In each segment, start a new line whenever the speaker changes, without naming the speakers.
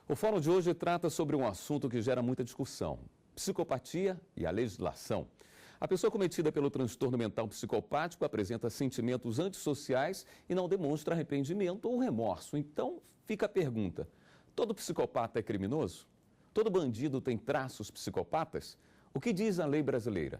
O fórum de hoje trata sobre um assunto que gera muita discussão: psicopatia e a legislação. A pessoa cometida pelo transtorno mental psicopático apresenta sentimentos antissociais e não demonstra arrependimento ou remorso. Então, fica a pergunta: todo psicopata é criminoso? Todo bandido tem traços psicopatas? O que diz a lei brasileira?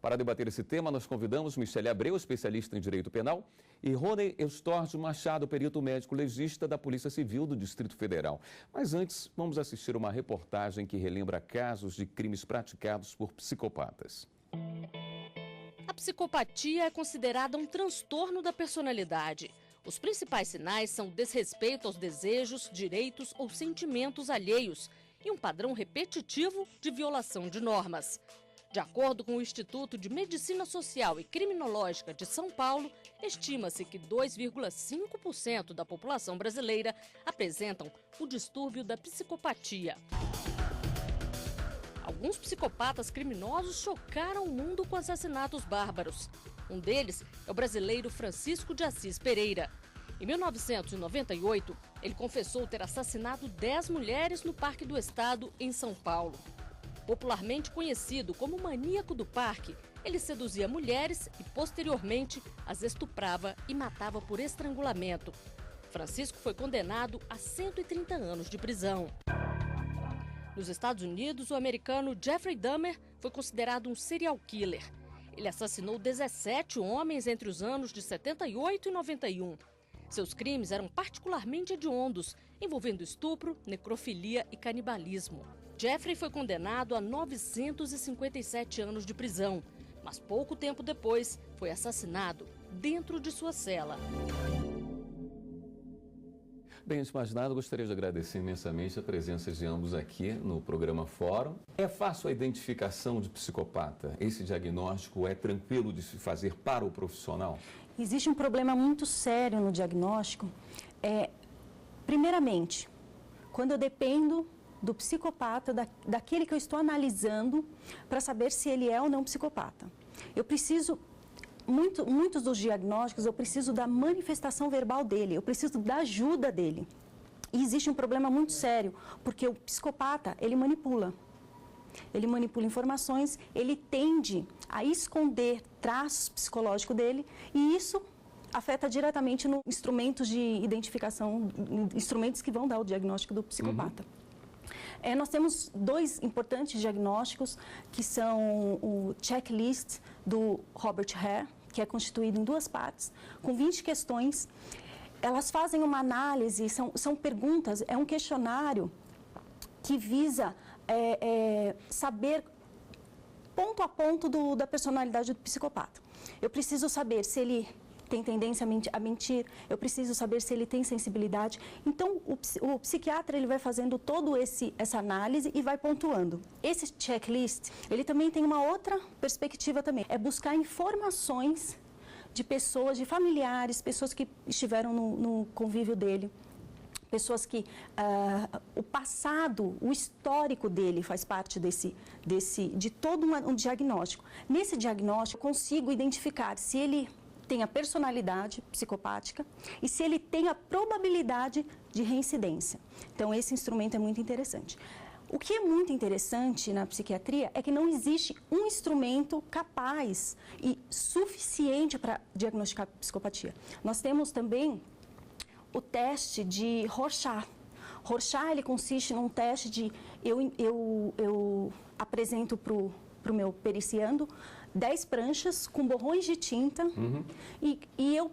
Para debater esse tema, nós convidamos Michele Abreu, especialista em Direito Penal, e Rony Eustorgio Machado, perito médico legista da Polícia Civil do Distrito Federal. Mas antes, vamos assistir uma reportagem que relembra casos de crimes praticados por psicopatas.
A psicopatia é considerada um transtorno da personalidade. Os principais sinais são desrespeito aos desejos, direitos ou sentimentos alheios e um padrão repetitivo de violação de normas. De acordo com o Instituto de Medicina Social e Criminológica de São Paulo, estima-se que 2,5% da população brasileira apresentam o distúrbio da psicopatia. Alguns psicopatas criminosos chocaram o mundo com assassinatos bárbaros. Um deles é o brasileiro Francisco de Assis Pereira. Em 1998, ele confessou ter assassinado 10 mulheres no Parque do Estado, em São Paulo. Popularmente conhecido como maníaco do parque, ele seduzia mulheres e, posteriormente, as estuprava e matava por estrangulamento. Francisco foi condenado a 130 anos de prisão. Nos Estados Unidos, o americano Jeffrey Dahmer foi considerado um serial killer. Ele assassinou 17 homens entre os anos de 78 e 91. Seus crimes eram particularmente hediondos, envolvendo estupro, necrofilia e canibalismo. Jeffrey foi condenado a 957 anos de prisão, mas pouco tempo depois foi assassinado dentro de sua cela.
Bem, antes de mais nada, gostaria de agradecer imensamente a presença de ambos aqui no programa Fórum. É fácil a identificação de psicopata? Esse diagnóstico é tranquilo de se fazer para o profissional?
Existe um problema muito sério no diagnóstico. Primeiramente, quando eu dependo do psicopata, daquele que eu estou analisando, para saber se ele é ou não psicopata. Eu preciso, muitos dos diagnósticos, eu preciso da manifestação verbal dele, eu preciso da ajuda dele. E existe um problema muito sério, porque o psicopata, ele manipula. Ele manipula informações, ele tende a esconder traços psicológicos dele e isso afeta diretamente nos instrumentos de identificação, instrumentos que vão dar o diagnóstico do psicopata. Nós temos dois importantes diagnósticos, que são o checklist do Robert Hare, que é constituído em 2 partes, com 20 questões. Elas fazem uma análise, são perguntas, é um questionário que visa saber ponto a ponto da personalidade do psicopata. Eu preciso saber se ele tem tendência a mentir, eu preciso saber se ele tem sensibilidade. Então, o psiquiatra ele vai fazendo toda essa análise e vai pontuando. Esse checklist, ele também tem uma outra perspectiva também, é buscar informações de pessoas, de familiares, pessoas que estiveram no convívio dele, pessoas que o passado, o histórico dele faz parte de todo um diagnóstico. Nesse diagnóstico, eu consigo identificar se ele tem a personalidade psicopática e se ele tem a probabilidade de reincidência. Então, esse instrumento é muito interessante. O que é muito interessante na psiquiatria é que não existe um instrumento capaz e suficiente para diagnosticar psicopatia. Nós temos também o teste de Rorschach. Rorschach, ele consiste num teste de eu apresento para o meu periciando 10 pranchas com borrões de tinta e eu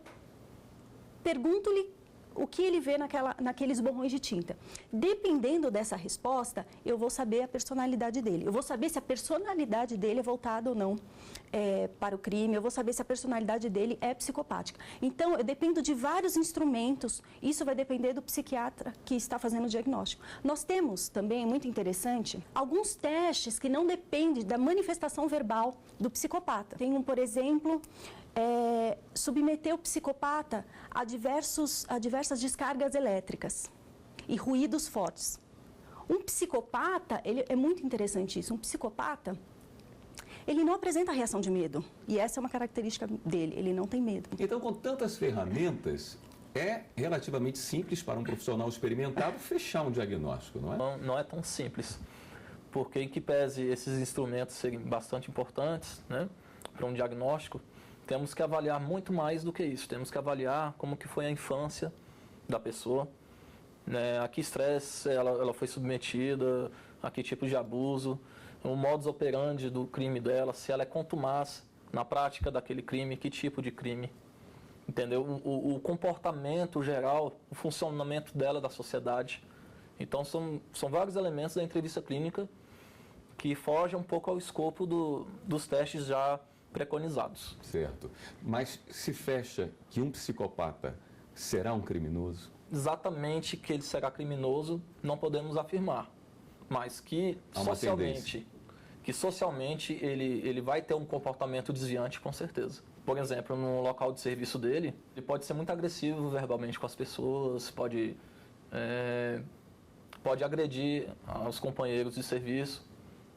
pergunto-lhe o que ele vê naqueles borrões de tinta. Dependendo dessa resposta, eu vou saber a personalidade dele. Eu vou saber se a personalidade dele é voltada ou não para o crime. Eu vou saber se a personalidade dele é psicopática. Então, eu dependo de vários instrumentos. Isso vai depender do psiquiatra que está fazendo o diagnóstico. Nós temos também, muito interessante, alguns testes que não dependem da manifestação verbal do psicopata. Tem por exemplo, submeter o psicopata a diversas descargas elétricas e ruídos fortes. Um psicopata, é muito interessante isso, um psicopata, ele não apresenta reação de medo. E essa é uma característica dele, ele não tem medo.
Então, com tantas ferramentas, é relativamente simples para um profissional experimentado fechar um diagnóstico, não é?
Não é tão simples, porque em que pese esses instrumentos serem bastante importantes, né, para um diagnóstico, temos que avaliar muito mais do que isso. Temos que avaliar como que foi a infância da pessoa, né, a que estresse ela foi submetida, a que tipo de abuso, o modus operandi do crime dela, se ela é contumaz na prática daquele crime, que tipo de crime. Entendeu? O comportamento geral, o funcionamento dela da sociedade. Então, são vários elementos da entrevista clínica que fogem um pouco ao escopo dos testes já preconizados.
Certo. Mas se fecha que um psicopata será um criminoso?
Exatamente que ele será criminoso, não podemos afirmar. Mas que socialmente ele vai ter um comportamento desviante, com certeza. Por exemplo, no local de serviço dele, ele pode ser muito agressivo verbalmente com as pessoas, pode agredir os companheiros de serviço,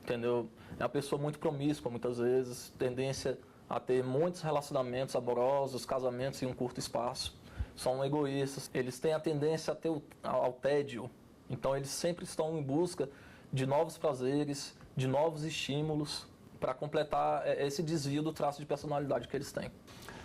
entendeu? É uma pessoa muito promíscua, muitas vezes, tendência a ter muitos relacionamentos amorosos, casamentos em um curto espaço. São egoístas, eles têm a tendência a ter ao tédio, então eles sempre estão em busca de novos prazeres, de novos estímulos, para completar esse desvio do traço de personalidade que eles têm.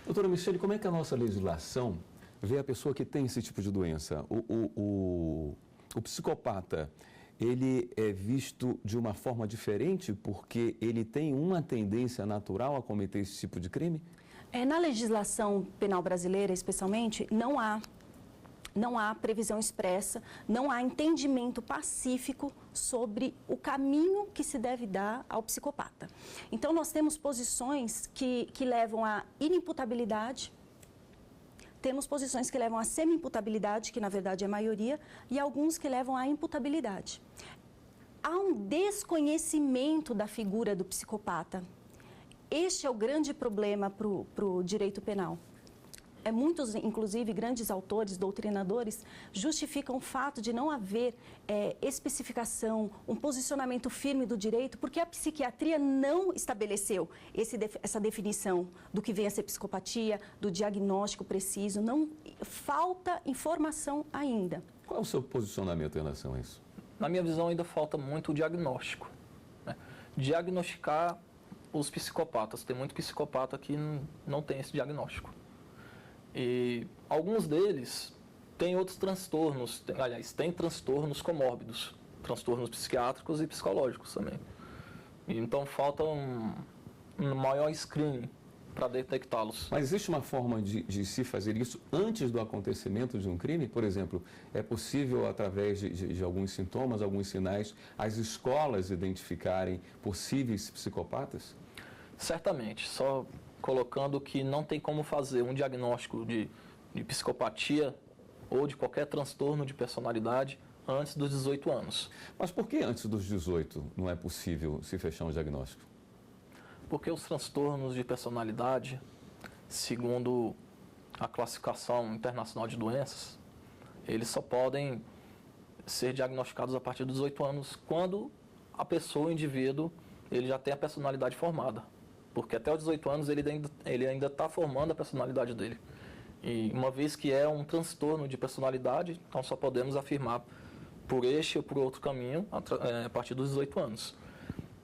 Doutora Michele, como é que a nossa legislação vê a pessoa que tem esse tipo de doença? O psicopata, ele é visto de uma forma diferente porque ele tem uma tendência natural a cometer esse tipo de crime?
Na legislação penal brasileira, especialmente, não há previsão expressa, não há entendimento pacífico sobre o caminho que se deve dar ao psicopata. Então, nós temos posições que levam à inimputabilidade, temos posições que levam à semi-imputabilidade, que na verdade é a maioria, e alguns que levam à imputabilidade. Há um desconhecimento da figura do psicopata. Este é o grande problema para o direito penal. Muitos, inclusive, grandes autores, doutrinadores, justificam o fato de não haver especificação, um posicionamento firme do direito, porque a psiquiatria não estabeleceu essa definição do que vem a ser psicopatia, do diagnóstico preciso. Falta informação ainda.
Qual é o seu posicionamento em relação a isso?
Na minha visão, ainda falta muito o diagnóstico, né? Diagnosticar os psicopatas. Tem muito psicopata que não tem esse diagnóstico. E alguns deles têm outros transtornos, tem transtornos comórbidos, transtornos psiquiátricos e psicológicos também. Então falta um maior screening para detectá-los.
Mas existe uma forma de se fazer isso antes do acontecimento de um crime? Por exemplo, é possível, através de alguns sintomas, alguns sinais, as escolas identificarem possíveis psicopatas?
Certamente, só colocando que não tem como fazer um diagnóstico de psicopatia ou de qualquer transtorno de personalidade antes dos 18 anos.
Mas por que antes dos 18 não é possível se fechar um diagnóstico?
Porque os transtornos de personalidade, segundo a classificação internacional de doenças, eles só podem ser diagnosticados a partir dos 18 anos, quando a pessoa, o indivíduo, ele já tem a personalidade formada. Porque até os 18 anos ele ainda está formando a personalidade dele. E uma vez que é um transtorno de personalidade, então só podemos afirmar por este ou por outro caminho a partir dos 18 anos.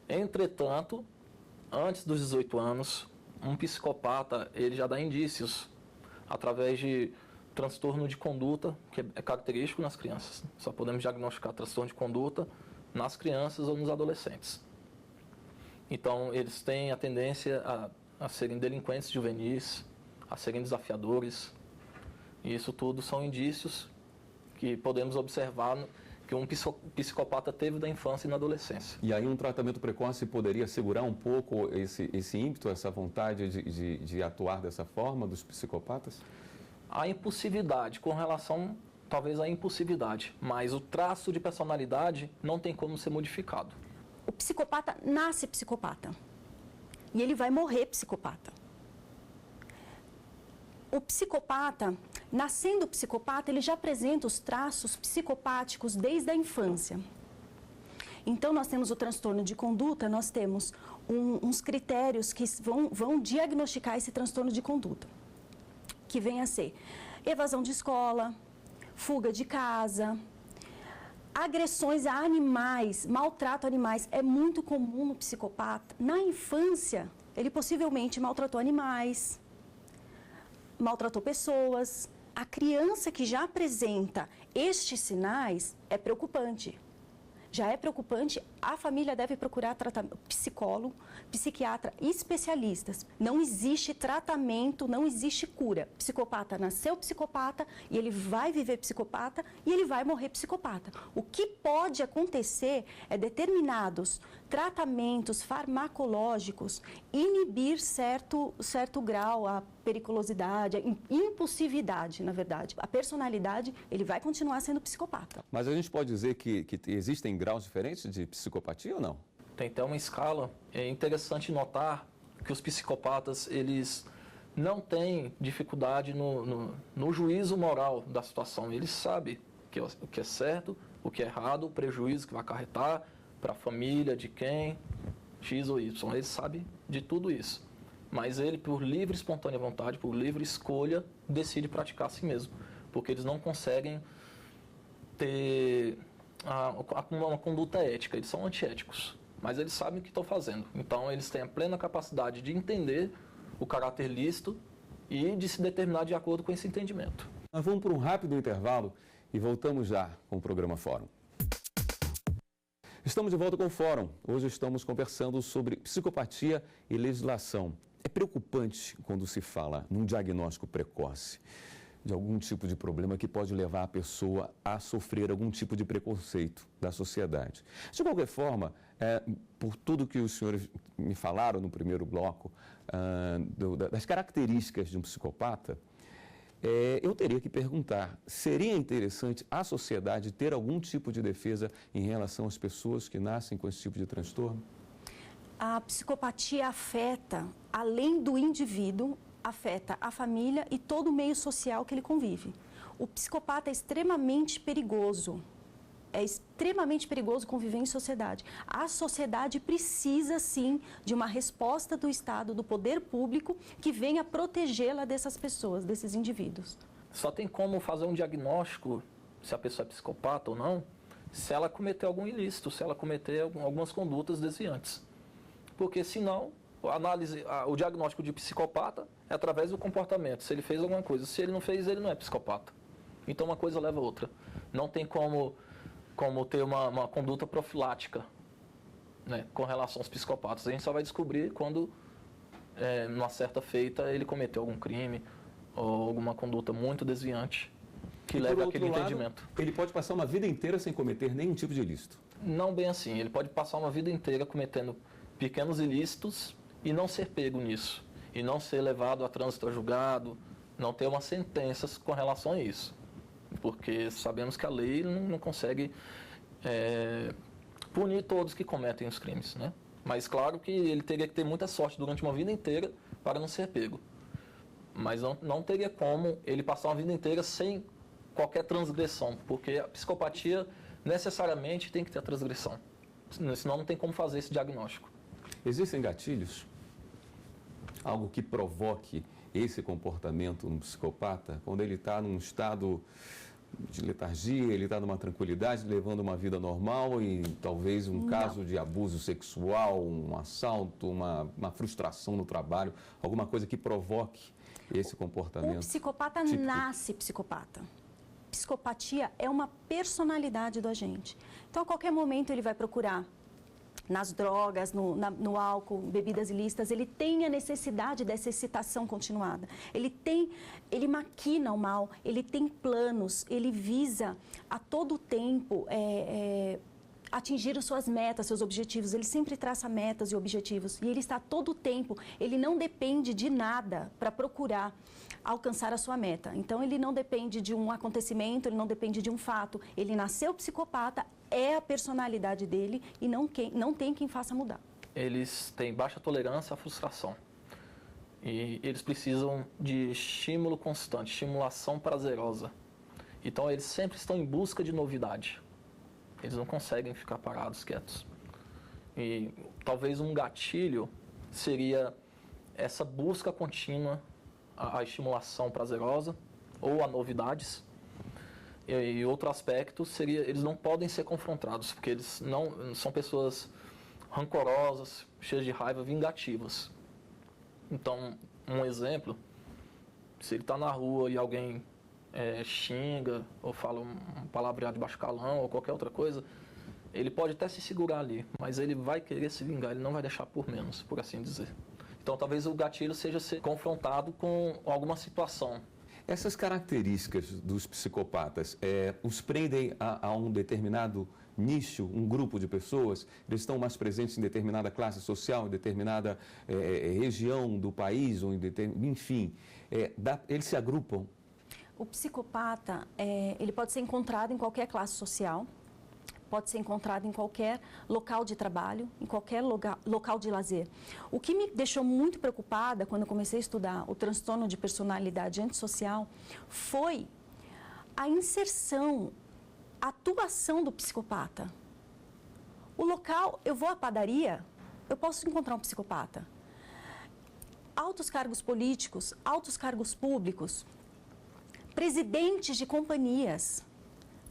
Entretanto, antes dos 18 anos, um psicopata ele já dá indícios através de transtorno de conduta, que é característico nas crianças. Só podemos diagnosticar transtorno de conduta nas crianças ou nos adolescentes. Então, eles têm a tendência a serem delinquentes juvenis, a serem desafiadores. E isso tudo são indícios que podemos observar que um psicopata teve da infância e na adolescência.
E aí um tratamento precoce poderia segurar um pouco esse ímpeto, essa vontade de atuar dessa forma dos psicopatas?
A impulsividade, com relação talvez à impulsividade, mas o traço de personalidade não tem como ser modificado.
O psicopata nasce psicopata e ele vai morrer psicopata. O psicopata, nascendo psicopata, ele já apresenta os traços psicopáticos desde a infância. Então, nós temos o transtorno de conduta, nós temos uns critérios que vão diagnosticar esse transtorno de conduta, que vem a ser evasão de escola, fuga de casa, agressões a animais, maltrato a animais. É muito comum no psicopata. Na infância, ele possivelmente maltratou animais, maltratou pessoas. A criança que já apresenta estes sinais é preocupante. Já é preocupante, a família deve procurar psicólogo, psiquiatra e especialistas. Não existe tratamento, não existe cura. Psicopata nasceu psicopata e ele vai viver psicopata e ele vai morrer psicopata. O que pode acontecer é determinados tratamentos farmacológicos inibir certo grau, a periculosidade, a impulsividade, na verdade. A personalidade, ele vai continuar sendo psicopata.
Mas a gente pode dizer que existem graus diferentes de psicopatia ou não?
Tem até uma escala. É interessante notar que os psicopatas, eles não têm dificuldade no juízo moral da situação. Eles sabem o que é certo, o que é errado, o prejuízo que vai acarretar para a família, de quem, X ou Y. Eles sabem de tudo isso. Mas ele, por livre e espontânea vontade, por livre escolha, decide praticar a si mesmo. Porque eles não conseguem ter uma conduta ética, eles são antiéticos. Mas eles sabem o que estão fazendo. Então, eles têm a plena capacidade de entender o caráter lícito e de se determinar de acordo com esse entendimento.
Nós vamos para um rápido intervalo e voltamos já com o programa Fórum. Estamos de volta com o Fórum. Hoje estamos conversando sobre psicopatia e legislação. É preocupante quando se fala num diagnóstico precoce de algum tipo de problema que pode levar a pessoa a sofrer algum tipo de preconceito da sociedade. De qualquer forma, por tudo que os senhores me falaram no primeiro bloco, das características de um psicopata, eu teria que perguntar, seria interessante a sociedade ter algum tipo de defesa em relação às pessoas que nascem com esse tipo de transtorno?
A psicopatia afeta, além do indivíduo, afeta a família e todo o meio social que ele convive. O psicopata é extremamente perigoso. É extremamente perigoso conviver em sociedade. A sociedade precisa, sim, de uma resposta do Estado, do poder público, que venha protegê-la dessas pessoas, desses indivíduos.
Só tem como fazer um diagnóstico, se a pessoa é psicopata ou não, se ela cometer algum ilícito, se ela cometer algumas condutas desviantes. Porque, senão, o diagnóstico de psicopata é através do comportamento. Se ele fez alguma coisa, se ele não fez, ele não é psicopata. Então, uma coisa leva a outra. Não tem como ter uma conduta profilática, né, com relação aos psicopatas. A gente só vai descobrir quando, numa certa feita, ele cometeu algum crime ou alguma conduta muito desviante que leva àquele entendimento.
Ele pode passar uma vida inteira sem cometer nenhum tipo de ilícito?
Não bem assim. Ele pode passar uma vida inteira cometendo pequenos ilícitos e não ser pego nisso. E não ser levado a trânsito a julgado, não ter uma sentença com relação a isso. Porque sabemos que a lei não consegue punir todos que cometem os crimes, né? Mas claro que ele teria que ter muita sorte durante uma vida inteira para não ser pego. Mas não teria como ele passar uma vida inteira sem qualquer transgressão, porque a psicopatia necessariamente tem que ter a transgressão. Senão não tem como fazer esse diagnóstico.
Existem gatilhos? Algo que provoque esse comportamento no psicopata, quando ele está num estado de letargia, ele está numa tranquilidade, levando uma vida normal e talvez um caso de abuso sexual, um assalto, uma frustração no trabalho, alguma coisa que provoque esse comportamento?
O psicopata nasce psicopata. Psicopatia é uma personalidade do agente. Então, a qualquer momento ele vai procurar nas drogas, no álcool, bebidas ilícitas, ele tem a necessidade dessa excitação continuada. Ele maquina o mal, ele tem planos, ele visa a todo tempo atingir as suas metas, seus objetivos. Ele sempre traça metas e objetivos. E ele está a todo tempo, ele não depende de nada para procurar alcançar a sua meta. Então, ele não depende de um acontecimento, ele não depende de um fato. Ele nasceu psicopata, é a personalidade dele e não tem quem faça mudar.
Eles têm baixa tolerância à frustração. E eles precisam de estímulo constante, estimulação prazerosa. Então, eles sempre estão em busca de novidade. Eles não conseguem ficar parados, quietos. E talvez um gatilho seria essa busca contínua, a estimulação prazerosa, ou a novidades. E outro aspecto seria, eles não podem ser confrontados, porque eles não são pessoas rancorosas, cheias de raiva, vingativas. Então, um exemplo, se ele está na rua e alguém xinga ou fala um palavreado de baixo calão ou qualquer outra coisa, ele pode até se segurar ali, mas ele vai querer se vingar, ele não vai deixar por menos, por assim dizer. Então, talvez o gatilho seja ser confrontado com alguma situação.
Essas características dos psicopatas os prendem a um determinado nicho, um grupo de pessoas? Eles estão mais presentes em determinada classe social, em determinada região do país, ou enfim, eles se agrupam?
O psicopata, ele pode ser encontrado em qualquer classe social, pode ser encontrado em qualquer local de trabalho, em qualquer local de lazer. O que me deixou muito preocupada quando eu comecei a estudar o transtorno de personalidade antissocial foi a inserção, a atuação do psicopata. O local, eu vou à padaria, eu posso encontrar um psicopata. Altos cargos políticos, altos cargos públicos, presidentes de companhias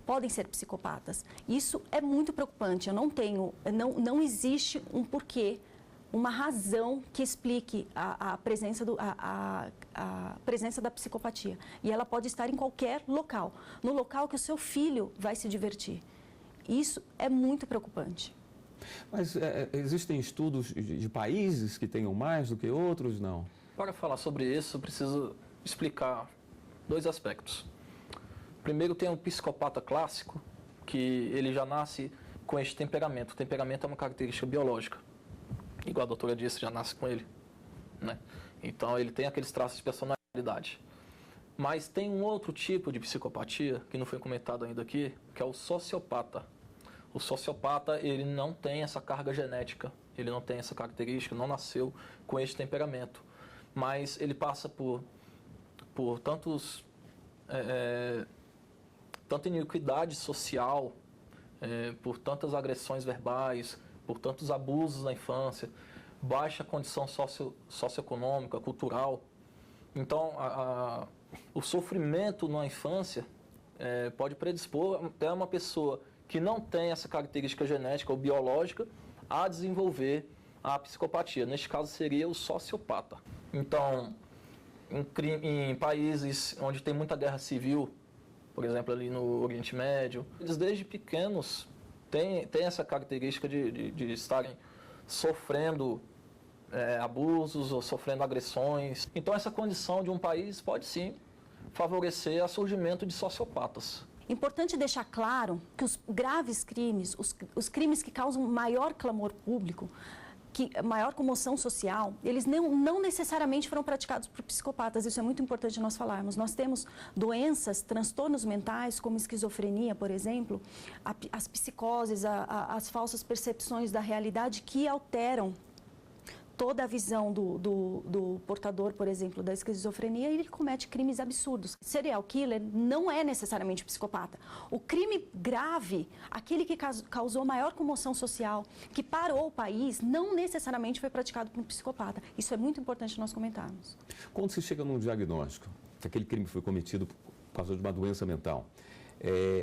podem ser psicopatas. Isso é muito preocupante. Não existe um porquê, uma razão que explique a presença da psicopatia. E ela pode estar em qualquer local, no local que o seu filho vai se divertir. Isso é muito preocupante.
Mas existem estudos de países que tenham mais do que outros, não?
Para falar sobre isso, eu preciso explicar 2 aspectos. Primeiro, tem o psicopata clássico, que ele já nasce com este temperamento. O temperamento é uma característica biológica. Igual a doutora disse, já nasce com ele, né? Então, ele tem aqueles traços de personalidade. Mas tem um outro tipo de psicopatia, que não foi comentado ainda aqui, que é o sociopata. O sociopata, ele não tem essa carga genética, ele não tem essa característica, não nasceu com este temperamento. Mas ele passa por tanta iniquidade social, por tantas agressões verbais, por tantos abusos na infância, baixa condição socioeconômica, cultural. Então, o sofrimento na infância pode predispor até uma pessoa que não tem essa característica genética ou biológica a desenvolver a psicopatia. Neste caso, seria o sociopata. Então, em países onde tem muita guerra civil, por exemplo, ali no Oriente Médio, eles desde pequenos têm essa característica de estarem sofrendo abusos ou sofrendo agressões. Então, essa condição de um país pode sim favorecer o surgimento de sociopatas.
Importante deixar claro que os graves crimes, os crimes que causam maior clamor público, maior comoção social, eles não necessariamente foram praticados por psicopatas. Isso é muito importante nós falarmos. Nós temos doenças, transtornos mentais, como esquizofrenia, por exemplo, as psicoses, as falsas percepções da realidade que alteram toda a visão do portador, por exemplo, da esquizofrenia, e ele comete crimes absurdos. Serial killer não é necessariamente psicopata. O crime grave, aquele que causou maior comoção social, que parou o país, não necessariamente foi praticado por um psicopata. Isso é muito importante nós comentarmos.
Quando se chega num diagnóstico, que aquele crime foi cometido por causa de uma doença mental,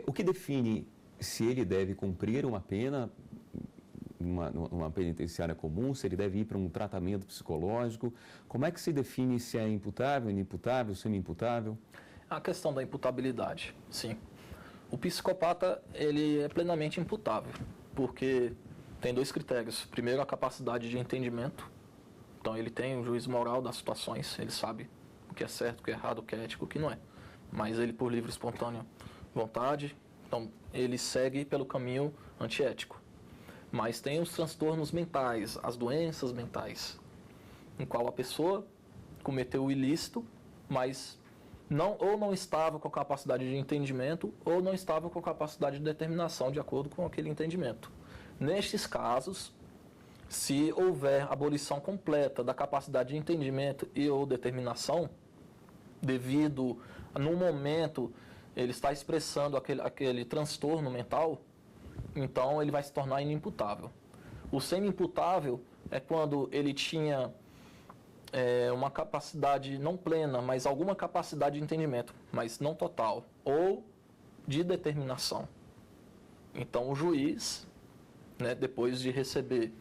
o que define se ele deve cumprir uma pena numa penitenciária comum, se ele deve ir para um tratamento psicológico? Como é que se define se é imputável, inimputável, semi-imputável?
A questão da imputabilidade, sim. O psicopata, ele é plenamente imputável, porque tem 2 critérios. Primeiro, a capacidade de entendimento. Então, ele tem o juízo moral das situações, ele sabe o que é certo, o que é errado, o que é ético, o que não é. Mas ele, por livre e espontânea vontade, então, ele segue pelo caminho antiético. Mas tem os transtornos mentais, as doenças mentais, em qual a pessoa cometeu o ilícito, mas ou não estava com a capacidade de entendimento, ou não estava com a capacidade de determinação de acordo com aquele entendimento. Nestes casos, se houver abolição completa da capacidade de entendimento e ou determinação, devido, no momento, ele está expressando aquele transtorno mental, então ele vai se tornar inimputável. O semi-imputável é quando ele tinha uma capacidade não plena, mas alguma capacidade de entendimento, mas não total, ou de determinação. Então, o juiz, né, depois de receber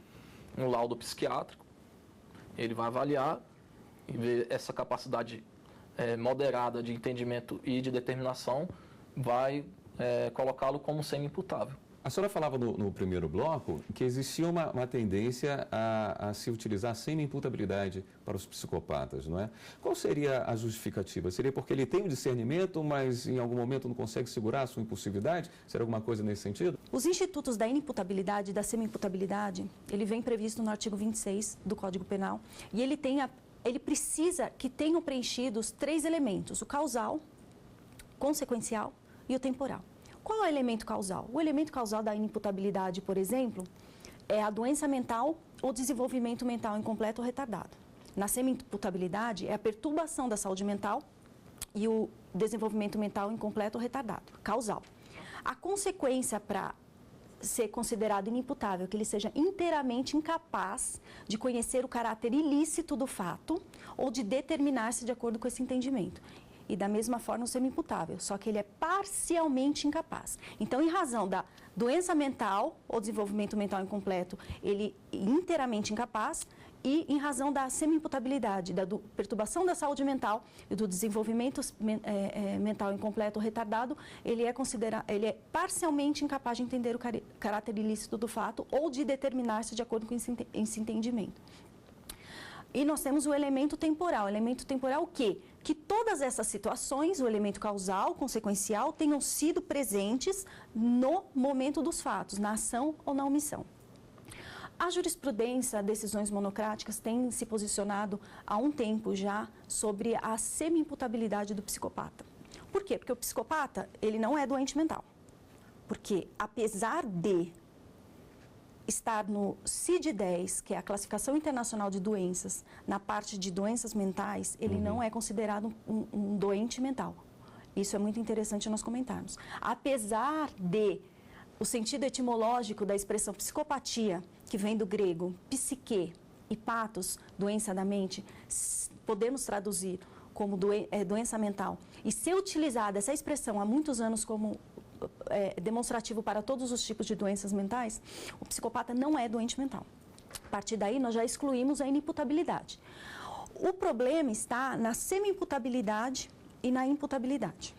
um laudo psiquiátrico, ele vai avaliar e ver essa capacidade moderada de entendimento e de determinação, vai colocá-lo como semi-imputável.
A senhora falava no primeiro bloco que existia uma tendência a se utilizar semi-imputabilidade para os psicopatas, não é? Qual seria a justificativa? Seria porque ele tem um discernimento, mas em algum momento não consegue segurar a sua impulsividade? Seria alguma coisa nesse sentido?
Os institutos da inimputabilidade e da semi-imputabilidade, ele vem previsto no artigo 26 do Código Penal, e ele precisa que tenham preenchidos 3 elementos: o causal, consequencial e o temporal. Qual é o elemento causal? O elemento causal da inimputabilidade, por exemplo, é a doença mental ou desenvolvimento mental incompleto ou retardado. Na semi-imputabilidade, é a perturbação da saúde mental e o desenvolvimento mental incompleto ou retardado, causal. A consequência para ser considerado inimputável é que ele seja inteiramente incapaz de conhecer o caráter ilícito do fato ou de determinar-se de acordo com esse entendimento. E da mesma forma o semi-imputável, só que ele é parcialmente incapaz. Então, em razão da doença mental ou desenvolvimento mental incompleto, ele é inteiramente incapaz, e em razão da semi-imputabilidade, da perturbação da saúde mental e do desenvolvimento mental incompleto ou retardado, ele é parcialmente incapaz de entender o caráter ilícito do fato ou de determinar-se de acordo com esse entendimento. E nós temos o elemento temporal. O elemento temporal o quê? Que todas essas situações, o elemento causal, consequencial, tenham sido presentes no momento dos fatos, na ação ou na omissão. A jurisprudência, decisões monocráticas, tem se posicionado há um tempo já sobre a semi-imputabilidade do psicopata. Por quê? Porque o psicopata, ele não é doente mental. Porque, apesar de estar no CID-10, que é a Classificação Internacional de Doenças, na parte de doenças mentais, ele não é considerado um doente mental. Isso é muito interessante nós comentarmos. Apesar de o sentido etimológico da expressão psicopatia, que vem do grego psique e patos, doença da mente, podemos traduzir como doença mental, e ser utilizada essa expressão há muitos anos como demonstrativo para todos os tipos de doenças mentais, o psicopata não é doente mental. A partir daí, nós já excluímos a inimputabilidade. O problema está na semi-imputabilidade e na imputabilidade.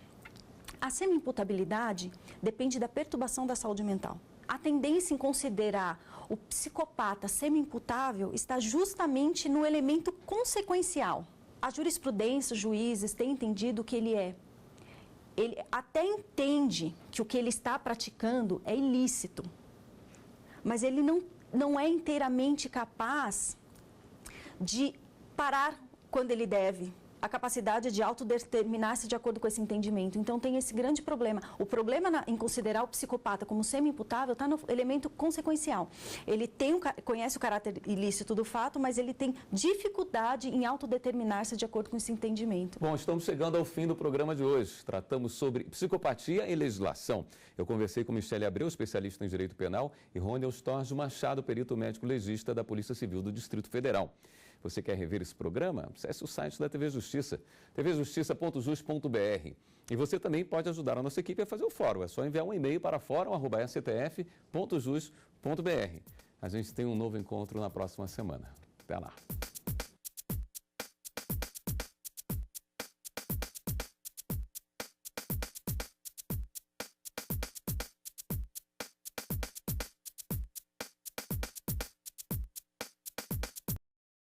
A semi-imputabilidade depende da perturbação da saúde mental. A tendência em considerar o psicopata semi-imputável está justamente no elemento consequencial. A jurisprudência, os juízes têm entendido que ele até entende que o que ele está praticando é ilícito, mas ele não é inteiramente capaz de parar quando ele deve, a capacidade de autodeterminar-se de acordo com esse entendimento. Então, tem esse grande problema. O problema em considerar o psicopata como semi-imputável está no elemento consequencial. Ele conhece o caráter ilícito do fato, mas ele tem dificuldade em autodeterminar-se de acordo com esse entendimento.
Bom, estamos chegando ao fim do programa de hoje. Tratamos sobre psicopatia e legislação. Eu conversei com Michele Abreu, especialista em direito penal, e Rony Eustorgio Machado, perito médico legista da Polícia Civil do Distrito Federal. Você quer rever esse programa? Acesse o site da TV Justiça, tvjustiça.jus.br. E você também pode ajudar a nossa equipe a fazer o fórum. É só enviar um e-mail para fórum@stf.jus.br. A gente tem um novo encontro na próxima semana. Até lá.